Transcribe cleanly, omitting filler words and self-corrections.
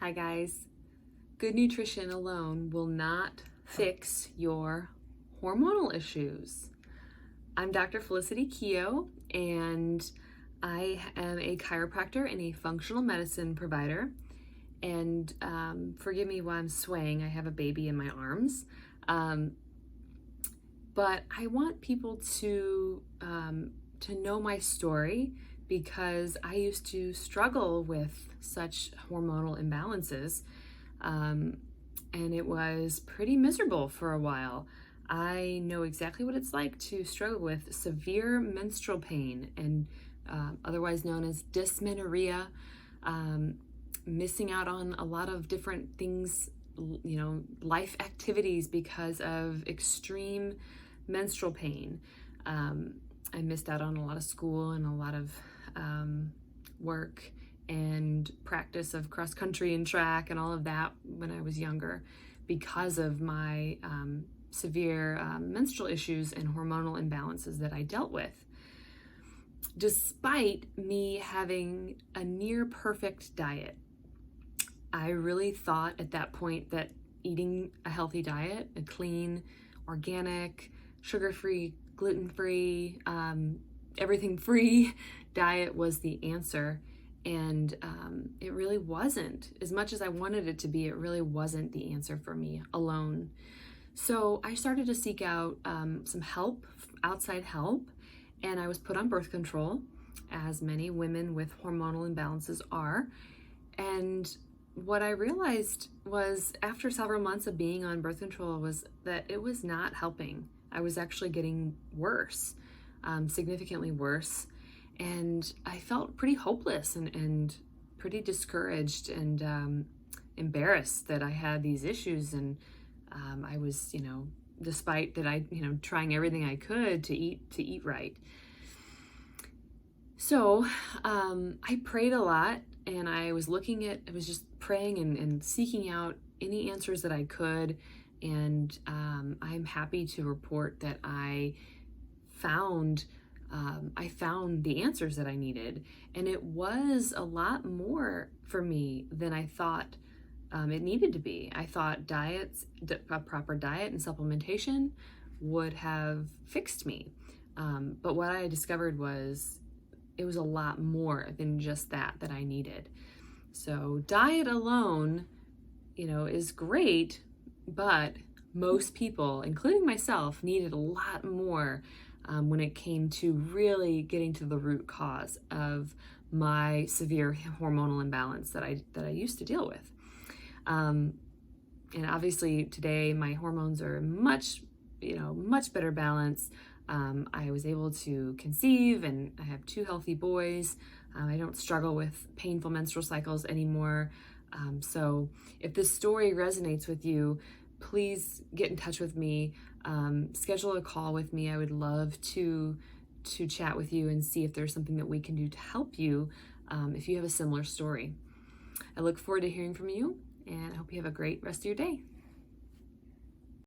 Hi guys. Good nutrition alone will not fix your hormonal issues. I'm Dr. Felicity Keogh, and I am a chiropractor and a functional medicine provider. And forgive me while I'm swaying, I have a baby in my arms. But I want people to know my story because I used to struggle with such hormonal imbalances, and it was pretty miserable for a while. I know exactly what it's like to struggle with severe menstrual pain and otherwise known as dysmenorrhea, missing out on a lot of different things, life activities because of extreme menstrual pain. I missed out on a lot of school and a lot of work and practice of cross country and track and all of that when I was younger because of my severe menstrual issues and hormonal imbalances that I dealt with. Despite me having a near perfect diet, I really thought at that point that eating a healthy diet, a clean, organic, sugar-free, gluten-free, everything-free diet was the answer. And it really wasn't. As much as I wanted it to be, it really wasn't the answer for me alone. So I started to seek out some help, outside help, and I was put on birth control, as many women with hormonal imbalances are. And what I realized was after several months of being on birth control was that it was not helping. I was actually getting worse, significantly worse. And I felt pretty hopeless and pretty discouraged and embarrassed that I had these issues. And I was, despite that I, trying everything I could to eat right. So I prayed a lot, and I was just praying and seeking out any answers that I could. And I'm happy to report that I found the answers that I needed. And it was a lot more for me than I thought it needed to be. I thought a proper diet and supplementation would have fixed me. But what I discovered was it was a lot more than just that I needed. So diet alone, is great, but most people, including myself, needed a lot more when it came to really getting to the root cause of my severe hormonal imbalance that I used to deal with. And obviously today my hormones are much better balance. I was able to conceive, and I have 2 healthy boys. I don't struggle with painful menstrual cycles anymore. So if this story resonates with you, please get in touch with me. Schedule a call with me. I would love to chat with you and see if there's something that we can do to help you if you have a similar story. I look forward to hearing from you, and I hope you have a great rest of your day.